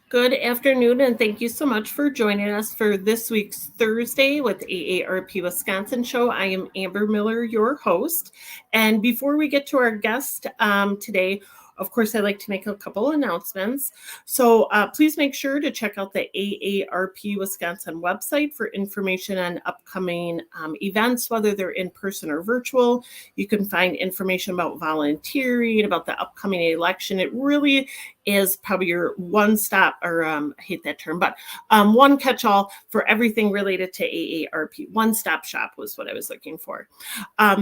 Good afternoon, and thank you so much for joining us for this week's Thursday with AARP Wisconsin show. I am Amber Miller, your host. And before we get to our guest today, of course, I'd like to make a couple announcements. So please make sure to check out the AARP Wisconsin website for information on upcoming events, whether they're in person or virtual. You can find information about volunteering, about the upcoming election. It really is probably your one-stop, or I hate that term, but one catch-all for everything related to AARP. One-stop shop was what I was looking for.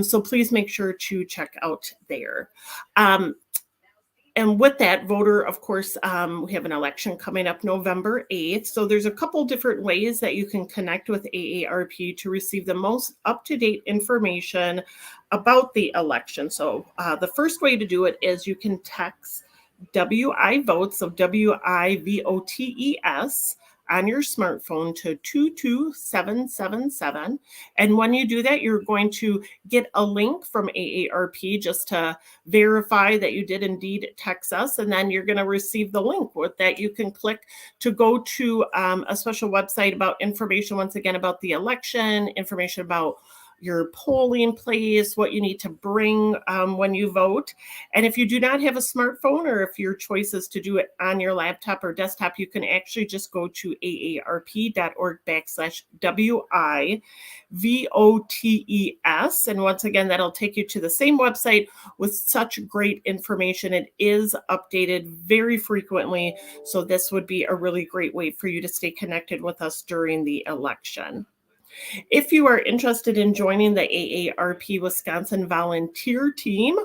So please make sure to check out there. And with that, voter, of course, we have an election coming up November 8th. So there's a couple different ways that you can connect with AARP to receive the most up-to-date information about the election. So the first way to do it is you can text WI Votes, so WIVOTES, on your smartphone to 22777. And when you do that, you're going to get a link from AARP just to verify that you did indeed text us. And then you're going to receive the link with that you can click to go to a special website about information, once again, about the election, information about your polling place, what you need to bring when you vote. And if you do not have a smartphone, or if your choice is to do it on your laptop or desktop, you can actually just go to aarp.org/WIVOTES. And once again, that'll take you to the same website with such great information. It is updated very frequently. So this would be a really great way for you to stay connected with us during the election. If you are interested in joining the AARP Wisconsin volunteer team,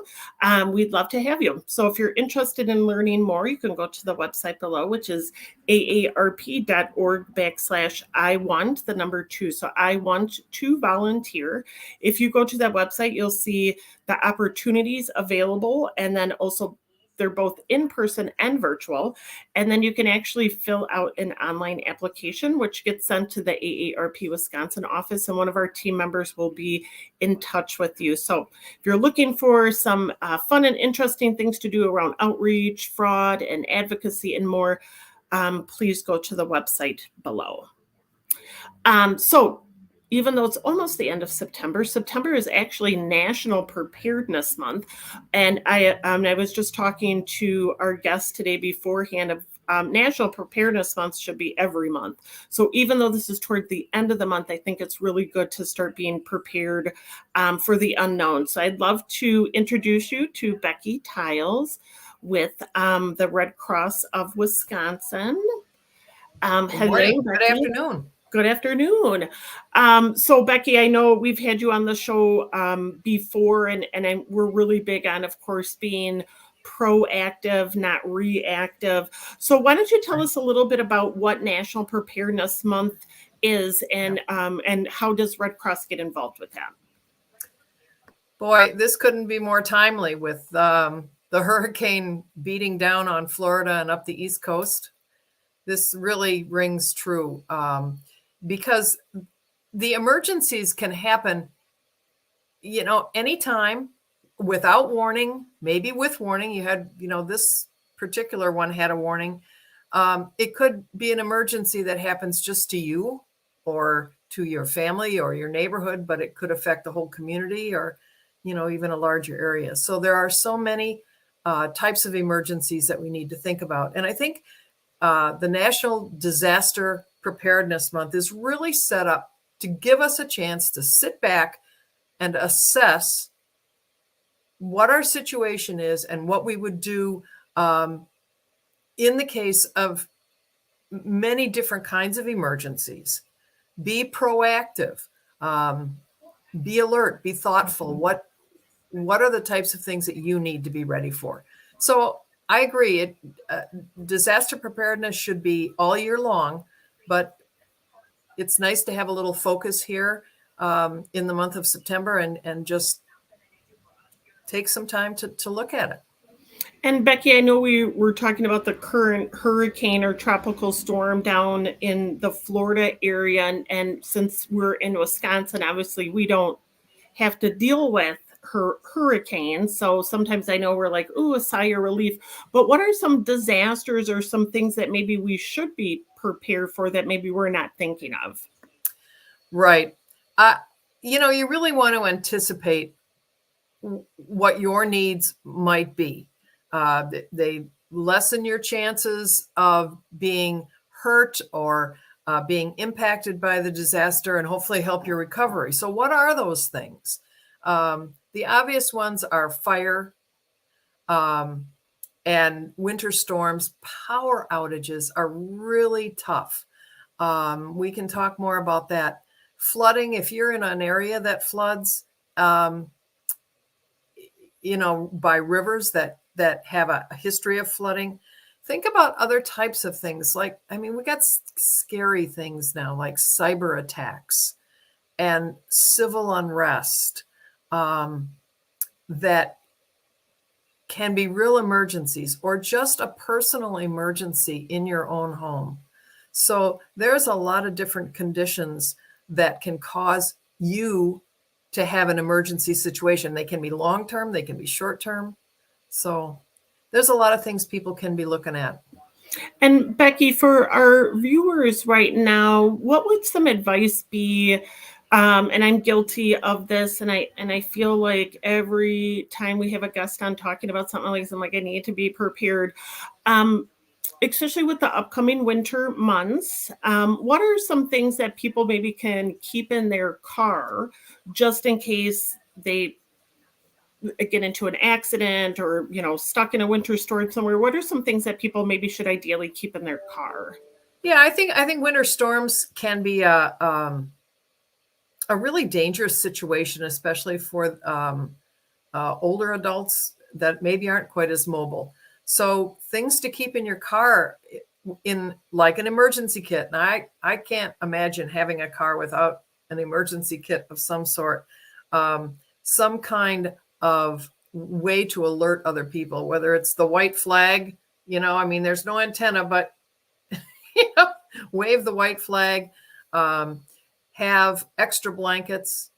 we'd love to have you. So if you're interested in learning more, you can go to the website below, which is aarp.org/I want, the number 2. So I want to volunteer. If you go to that website, you'll see the opportunities available, and then also they're both in person and virtual. And then you can actually fill out an online application, which gets sent to the AARP Wisconsin office, and one of our team members will be in touch with you. So if you're looking for some fun and interesting things to do around outreach, fraud, and advocacy and more, please go to the website below. So even though it's almost the end of September, September is actually National Preparedness Month. And I was just talking to our guest today beforehand of National Preparedness Month should be every month. So even though this is toward the end of the month, I think it's really good to start being prepared for the unknown. So I'd love to introduce you to Becky Tiles with the Red Cross of Wisconsin. Hello, Becky. Good afternoon. Good afternoon. So Becky, I know we've had you on the show before, and we're really big on, of course, being proactive, not reactive. So why don't you tell us a little bit about what National Preparedness Month is, and how does Red Cross get involved with that? Boy, this couldn't be more timely with the hurricane beating down on Florida and up the East Coast. This really rings true. Because the emergencies can happen, anytime, without warning, maybe with warning. You had, this particular one had a warning. It could be an emergency that happens just to you or to your family or your neighborhood, but it could affect the whole community or, even a larger area. So there are so many types of emergencies that we need to think about. And I think the National Disaster Preparedness Month is really set up to give us a chance to sit back and assess what our situation is and what we would do in the case of many different kinds of emergencies. Be proactive, be alert, be thoughtful. What are the types of things that you need to be ready for? So I agree. Disaster preparedness should be all year long, but it's nice to have a little focus here in the month of September and just take some time to look at it. And Becky, I know we were talking about the current hurricane or tropical storm down in the Florida area. And since we're in Wisconsin, obviously we don't have to deal with hurricanes. So sometimes I know we're like, ooh, a sigh of relief. But what are some disasters or some things that maybe we should be prepared for that maybe we're not thinking of? Right. You really want to anticipate what your needs might be. They lessen your chances of being hurt or being impacted by the disaster, and hopefully help your recovery. So what are those things? The obvious ones are fire, and winter storms. Power outages are really tough. We can talk more about that. Flooding, if you're in an area that floods, by rivers that have a history of flooding. Think about other types of things. Like, I mean, we got scary things now, like cyber attacks and civil unrest, that can be real emergencies, or just a personal emergency in your own home. So there's a lot of different conditions that can cause you to have an emergency situation. They can be long-term, they can be short-term. So there's a lot of things people can be looking at. And Becky, for our viewers right now, what would some advice be? And I'm guilty of this, and I feel like every time we have a guest on talking about something like this, I'm like, I need to be prepared. Especially with the upcoming winter months, what are some things that people maybe can keep in their car just in case they get into an accident or stuck in a winter storm somewhere? What are some things that people maybe should ideally keep in their car? Yeah, I think winter storms can be a really dangerous situation, especially for older adults that maybe aren't quite as mobile. So things to keep in your car, in like an emergency kit. And I can't imagine having a car without an emergency kit of some sort. Some kind of way to alert other people, whether it's the white flag, I mean, there's no antenna, but wave the white flag, have extra blankets,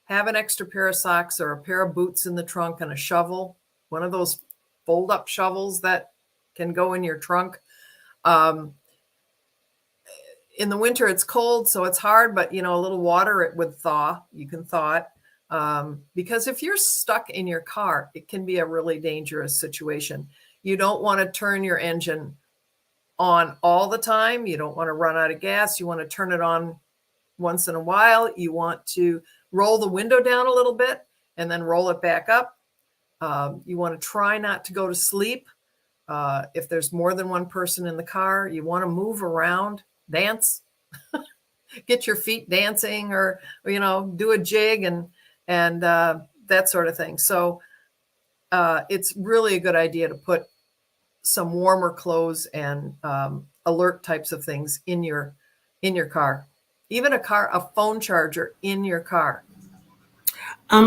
have an extra pair of socks or a pair of boots in the trunk, and a shovel, one of those fold up shovels that can go in your trunk. In the winter, it's cold, so it's hard, but a little water, it would thaw. You can thaw it. Because if you're stuck in your car, it can be a really dangerous situation. You don't want to turn your engine on all the time. You don't want to run out of gas. You want to turn it on once in a while. You want to roll the window down a little bit and then roll it back up. You want to try not to go to sleep. If there's more than one person in the car, you want to move around, dance, get your feet dancing, or do a jig and that sort of thing. So it's really a good idea to put some warmer clothes and alert types of things in your car. Even a phone charger in your car.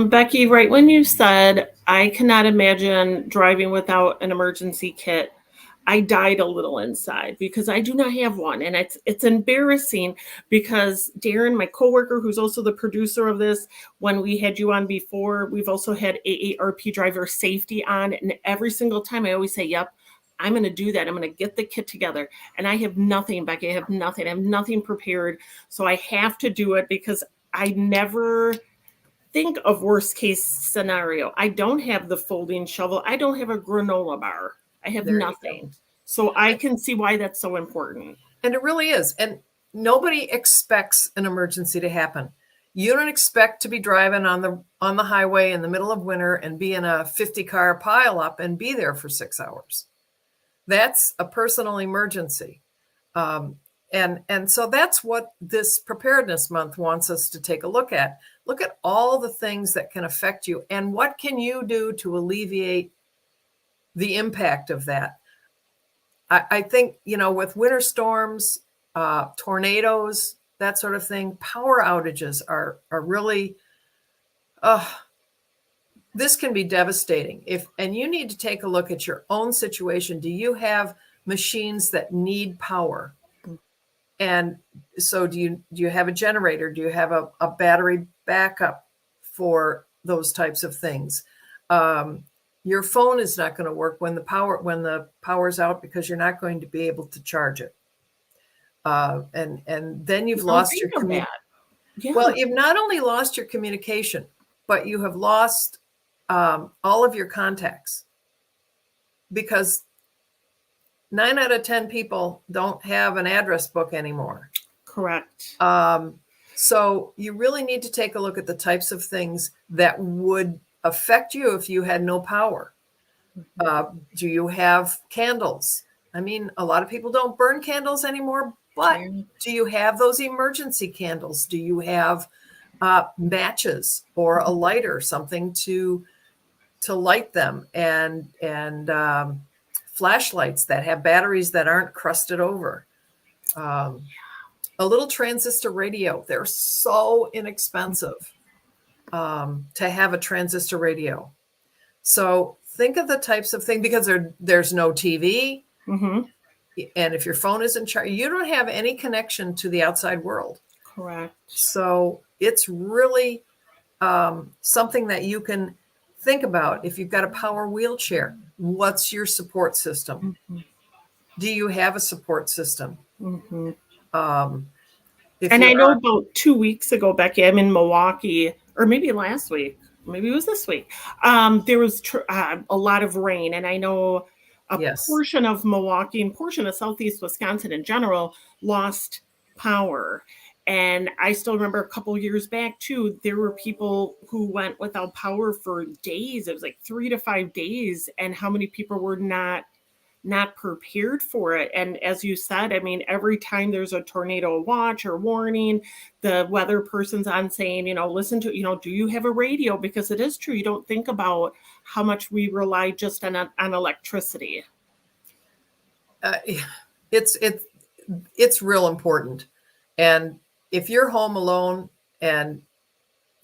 Becky, right when you said, I cannot imagine driving without an emergency kit, I died a little inside because I do not have one. And it's embarrassing because Darren, my coworker, who's also the producer of this, when we had you on before, we've also had AARP driver safety on. And every single time I always say, yep, I'm going to do that. I'm going to get the kit together. And I have nothing, Becky. I have nothing prepared. So I have to do it because I never think of worst case scenario. I don't have the folding shovel. I don't have a granola bar. I have nothing. So I can see why that's so important. And it really is. And nobody expects an emergency to happen. You don't expect to be driving on the highway in the middle of winter and be in a 50-car pileup and be there for 6 hours. That's a personal emergency. And so that's what this Preparedness Month wants us to take a look at. Look at all the things that can affect you and what can you do to alleviate the impact of that. I think, with winter storms, tornadoes, that sort of thing, power outages are really this can be devastating. And you need to take a look at your own situation. Do you have machines that need power? And so do you have a generator? Do you have a battery backup for those types of things? Your phone is not going to work when the power's out, because you're not going to be able to charge it. And then you've lost your communication. Yeah. Well, you've not only lost your communication, but you have lost all of your contacts, because 9 out of 10 people don't have an address book anymore. Correct. So you really need to take a look at the types of things that would affect you if you had no power. Do you have candles? I mean, a lot of people don't burn candles anymore, but do you have those emergency candles? Do you have matches or a lighter, something to light them, and flashlights that have batteries that aren't crusted over? A little transistor radio. They're so inexpensive to have a transistor radio. So think of the types of things, because there's no TV. Mm-hmm. And if your phone isn't charged, you don't have any connection to the outside world. Correct. So it's really something that you can think about. If you've got a power wheelchair, what's your support system? Mm-hmm. Do you have a support system? Mm-hmm. And I know about 2 weeks ago, Becky, I'm in Milwaukee, or maybe last week, maybe it was this week. There was a lot of rain, and I know a portion of Milwaukee and portion of Southeast Wisconsin in general lost power. And I still remember a couple years back too, there were people who went without power for days. It was like 3 to 5 days, and how many people were not prepared for it. And as you said, I mean, every time there's a tornado watch or warning, the weather person's on saying, listen to, do you have a radio? Because it is true. You don't think about how much we rely just on electricity. It's real important. And if you're home alone and,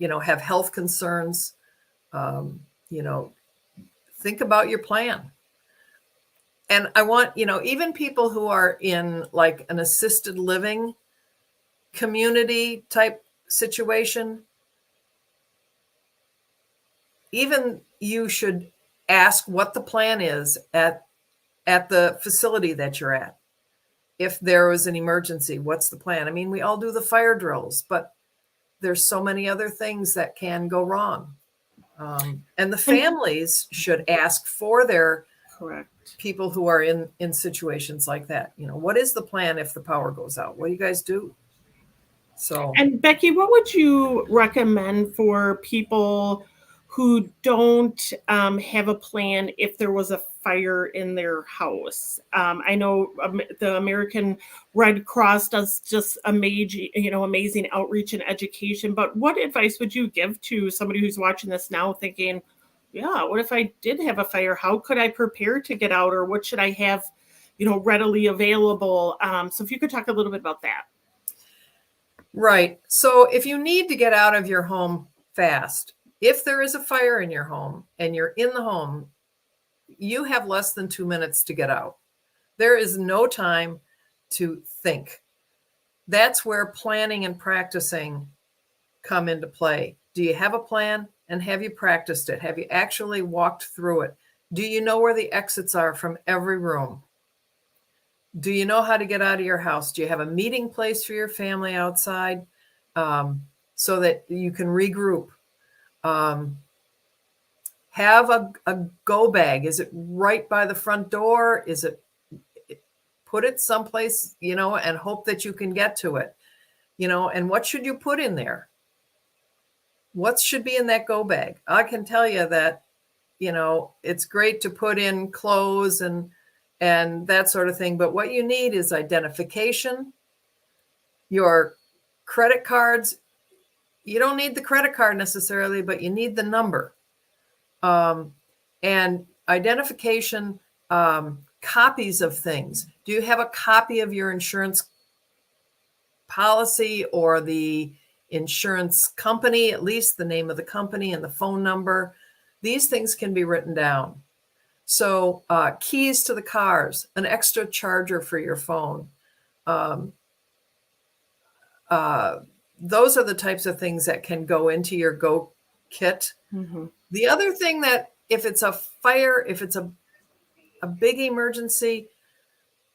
have health concerns, think about your plan. And I want, even people who are in like an assisted living community type situation, even you should ask what the plan is at the facility that you're at. If there was an emergency, what's the plan? I mean, we all do the fire drills, but there's so many other things that can go wrong. And the families should ask for their people who are in situations like that. What is the plan if the power goes out? What do you guys do? So, and Becky, what would you recommend for people who don't have a plan if there was a fire in their house? I know the American Red Cross does just amazing outreach and education, but what advice would you give to somebody who's watching this now thinking, yeah, what if I did have a fire? How could I prepare to get out, or what should I have, readily available? So if you could talk a little bit about that. Right. So if you need to get out of your home fast, if there is a fire in your home and you're in the home, you have less than 2 minutes to get out. There is no time to think. That's where planning and practicing come into play. Do you have a plan, and have you practiced it? Have you actually walked through it? Do you know where the exits are from every room? Do you know how to get out of your house? Do you have a meeting place for your family outside so that you can regroup? Have a go bag. Is it right by the front door? Put it someplace, and hope that you can get to it, and what should you put in there? What should be in that go bag? I can tell you that, it's great to put in clothes and that sort of thing. But what you need is identification, your credit cards. You don't need the credit card necessarily, but you need the number. And identification, copies of things. Do you have a copy of your insurance policy or the insurance company, at least the name of the company and the phone number? these things can be written down. So keys to the cars, an extra charger for your phone. Those are the types of things that can go into your Go kit. Mm-hmm. The other thing that if it's a fire, if it's a big emergency,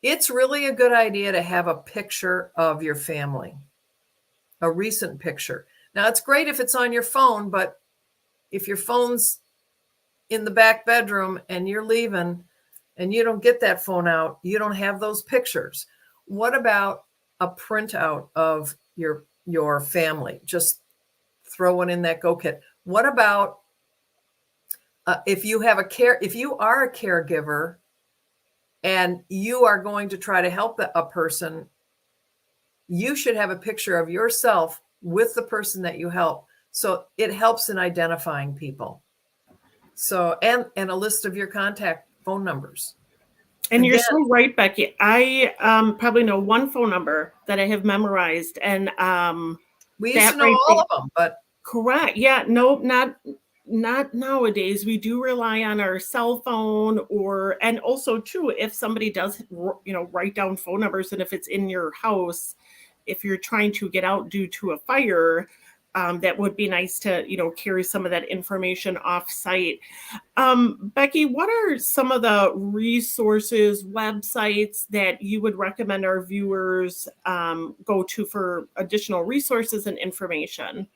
it's really a good idea to have a picture of your family, a recent picture. Now, it's great if it's on your phone, but if your phone's in the back bedroom and you're leaving and you don't get that phone out, you don't have those pictures. What about a printout of your family? Just throw one in that Go kit. What about if you are a caregiver and you are going to try to help a person, you should have a picture of yourself with the person that you help. So it helps in identifying people. So, and a list of your contact phone numbers. And Again, you're so right, Becky. I probably know one phone number that I have memorized, and we used that to know right all there. of them, but Correct. Yeah. No, not nowadays. We do rely on our cell phone, and also too, if somebody does, write down phone numbers, and if it's in your house, if you're trying to get out due to a fire, that would be nice to, carry some of that information off site. Becky, what are some of the resources, websites that you would recommend our viewers go to for additional resources and information?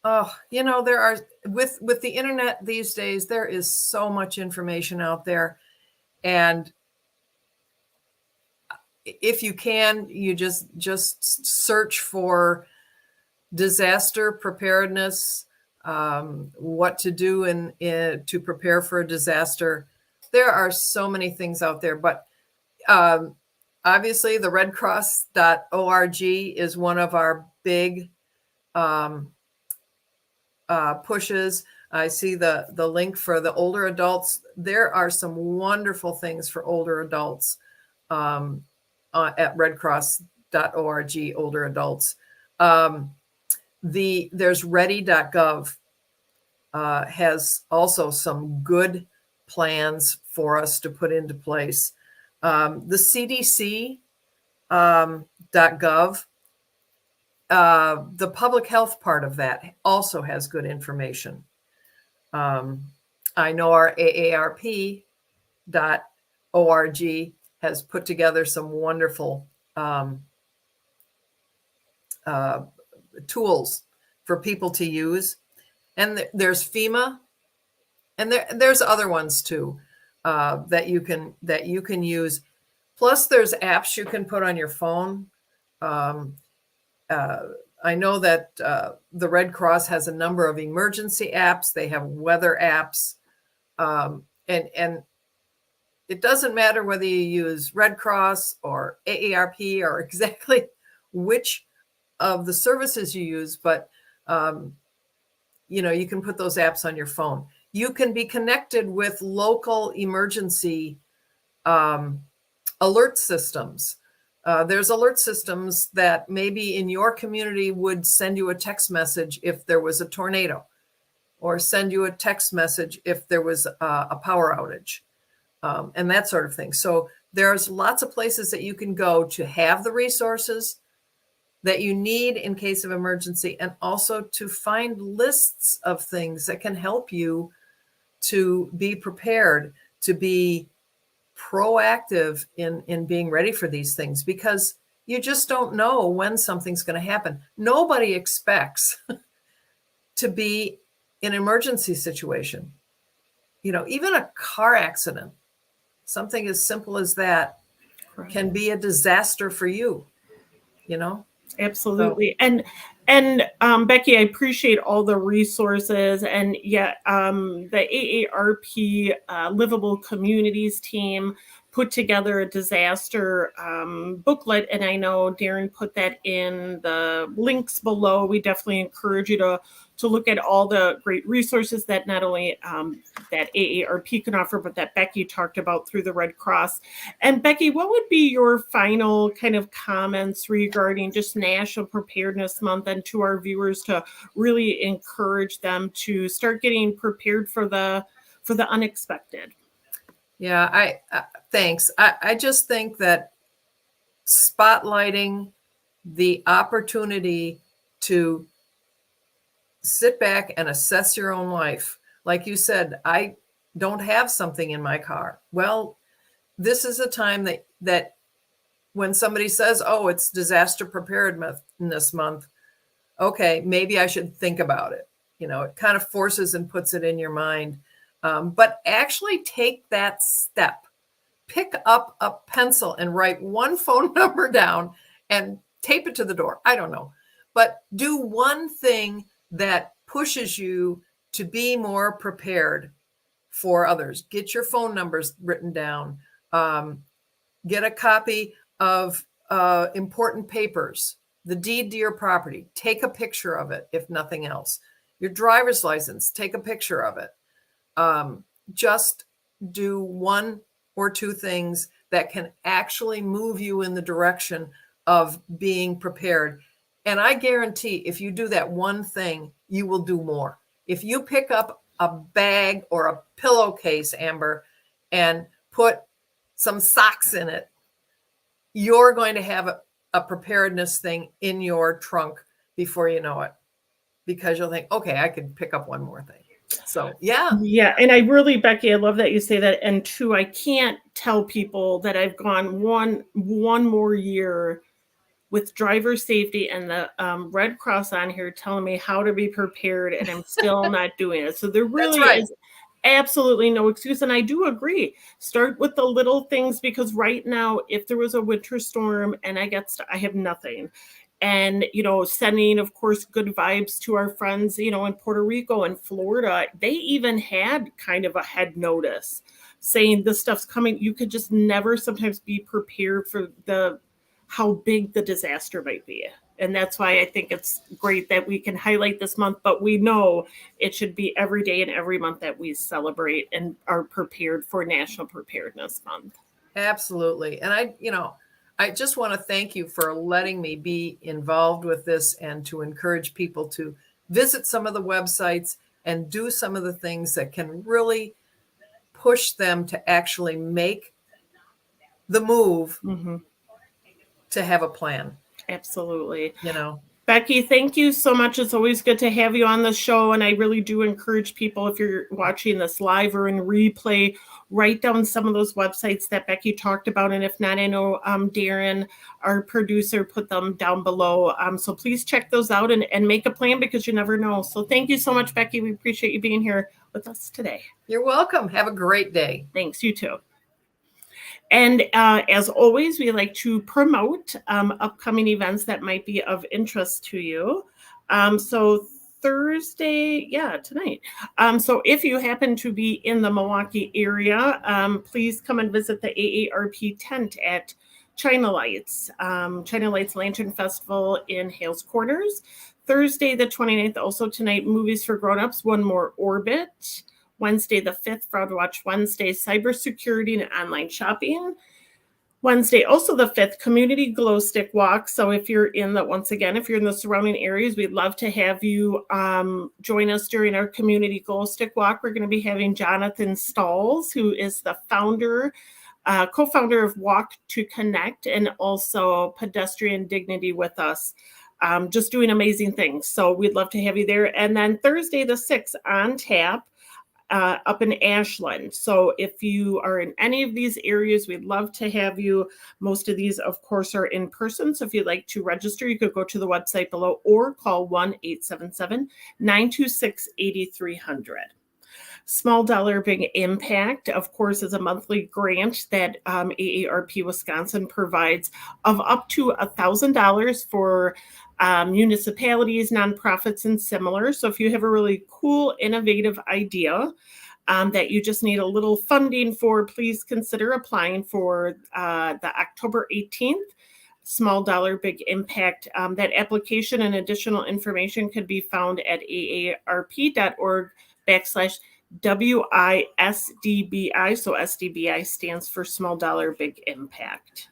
oh, there are with the internet these days, there is so much information out there. And if you can, you just search for disaster preparedness, what to do to prepare for a disaster. There are so many things out there, but obviously the redcross.org is one of our big pushes. I see the link for the older adults. There are some wonderful things for older adults at redcross.org, older adults. There's ready.gov has also some good plans for us to put into place. The CDC .gov, the public health part of that also has good information. I know our AARP.org has put together some wonderful tools for people to use. And there's FEMA, and there's other ones too that you can use. Plus, there's apps you can put on your phone. I know that the Red Cross has a number of emergency apps. They have weather apps, and it doesn't matter whether you use Red Cross or AARP or exactly which of the services you use, but you can put those apps on your phone. You can be connected with local emergency alert systems. There's alert systems that maybe in your community would send you a text message if there was a tornado, or send you a text message if there was a power outage, and that sort of thing. So there's lots of places that you can go to have the resources that you need in case of emergency, and also to find lists of things that can help you to be prepared, to be proactive in being ready for these things, because you just don't know when something's going to happen. Nobody expects to be in an emergency situation. Even a car accident, something as simple as that, can be a disaster for you. Absolutely. So. And Becky, I appreciate all the resources, and the AARP Livable Communities team put together a disaster booklet, and I know Darren put that in the links below. We definitely encourage you to to look at all the great resources that not only that AARP can offer, but that Becky talked about through the Red Cross. And Becky, what would be your final kind of comments regarding just National Preparedness Month, and to our viewers to really encourage them to start getting prepared for the unexpected? Yeah, thanks. I just think that spotlighting the opportunity to sit back and assess your own life. Like you said, I don't have something in my car. Well, this is a time that when somebody says, oh, it's Disaster Preparedness Month, okay, maybe I should think about it. It kind of forces and puts it in your mind. But actually take that step. Pick up a pencil and write one phone number down and tape it to the door. I don't know. But do one thing that pushes you to be more prepared for others. Get your phone numbers written down. Get a copy of important papers, the deed to your property. Take a picture of it, if nothing else. Your driver's license, take a picture of it. Just do one or two things that can actually move you in the direction of being prepared. And I guarantee if you do that one thing, you will do more. If you pick up a bag or a pillowcase, Amber, and put some socks in it, you're going to have a preparedness thing in your trunk before you know it, because you'll think, okay, I could pick up one more thing. So, yeah. Yeah. And I really, Becky, I love that you say that. And two, I can't tell people that I've gone one more year with driver safety and the Red Cross on here telling me how to be prepared, and I'm still not doing it. So there really is absolutely no excuse. And I do agree. Start with the little things, because right now, if there was a winter storm and I have nothing. And, sending, of course, good vibes to our friends, in Puerto Rico and Florida. They even had kind of a head notice saying this stuff's coming. You could just never sometimes be prepared for how big the disaster might be. And that's why I think it's great that we can highlight this month, but we know it should be every day and every month that we celebrate and are prepared for National Preparedness Month. Absolutely. And I just want to thank you for letting me be involved with this, and to encourage people to visit some of the websites and do some of the things that can really push them to actually make the move to have a plan. Absolutely. Becky, thank you so much. It's always good to have you on the show. And I really do encourage people, if you're watching this live or in replay, write down some of those websites that Becky talked about. And if not, I know Darren, our producer, put them down below. So please check those out and make a plan, because you never know. So thank you so much, Becky. We appreciate you being here with us today. You're welcome. Have a great day. Thanks. You too. And as always, we like to promote upcoming events that might be of interest to you. So Thursday, tonight. So if you happen to be in the Milwaukee area, please come and visit the AARP tent at China Lights Lantern Festival in Hales Corners. Thursday, the 29th, also tonight, Movies for Grownups, One More Orbit. Wednesday, the 5th, Fraud Watch Wednesday, Cybersecurity and Online Shopping. Wednesday, also the 5th, Community Glow Stick Walk. So if you're in the surrounding areas, we'd love to have you join us during our Community Glow Stick Walk. We're going to be having Jonathan Stalls, who is the co-founder of Walk to Connect, and also Pedestrian Dignity, with us. Just doing amazing things. So we'd love to have you there. And then Thursday, the 6th, On Tap, up in Ashland. So if you are in any of these areas, we'd love to have you. Most of these, of course, are in person. So if you'd like to register, you could go to the website below or call 1-877-926-8300. Small Dollar Big Impact, of course, is a monthly grant that AARP Wisconsin provides of up to $1,000 for municipalities, nonprofits, and similar. So if you have a really cool, innovative idea that you just need a little funding for, please consider applying for the October 18th Small Dollar Big Impact. That application and additional information could be found at aarp.org/WISDBI. So SDBI stands for Small Dollar Big Impact.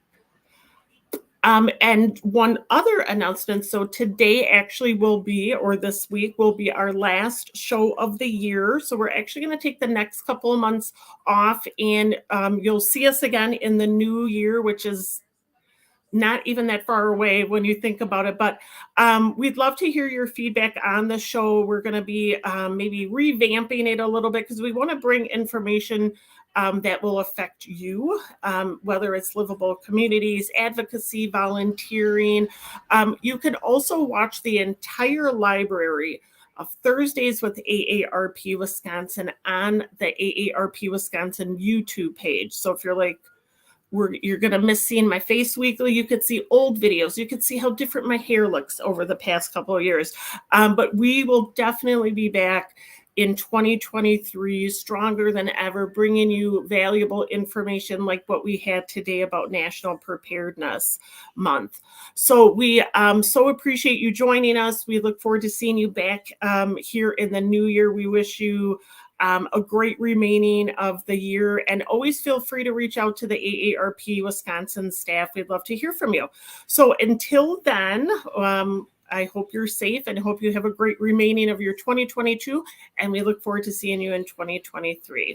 And one other announcement. So today actually will be, or this week will be, our last show of the year. So we're actually going to take the next couple of months off, and you'll see us again in the new year, which is not even that far away when you think about it. But we'd love to hear your feedback on the show. We're going to be maybe revamping it a little bit because we want to bring information that will affect you, whether it's livable communities, advocacy, volunteering. You can also watch the entire library of Thursdays with AARP Wisconsin on the AARP Wisconsin YouTube page. So if you're like, you're going to miss seeing my face weekly, you could see old videos. You could see how different my hair looks over the past couple of years. But we will definitely be back in 2023, stronger than ever, bringing you valuable information like what we had today about National Preparedness Month. So we so appreciate you joining us. We look forward to seeing you back here in the new year. We wish you a great remaining of the year, and always feel free to reach out to the AARP Wisconsin staff. We'd love to hear from you. So until then, I hope you're safe and hope you have a great remaining of your 2022, and we look forward to seeing you in 2023.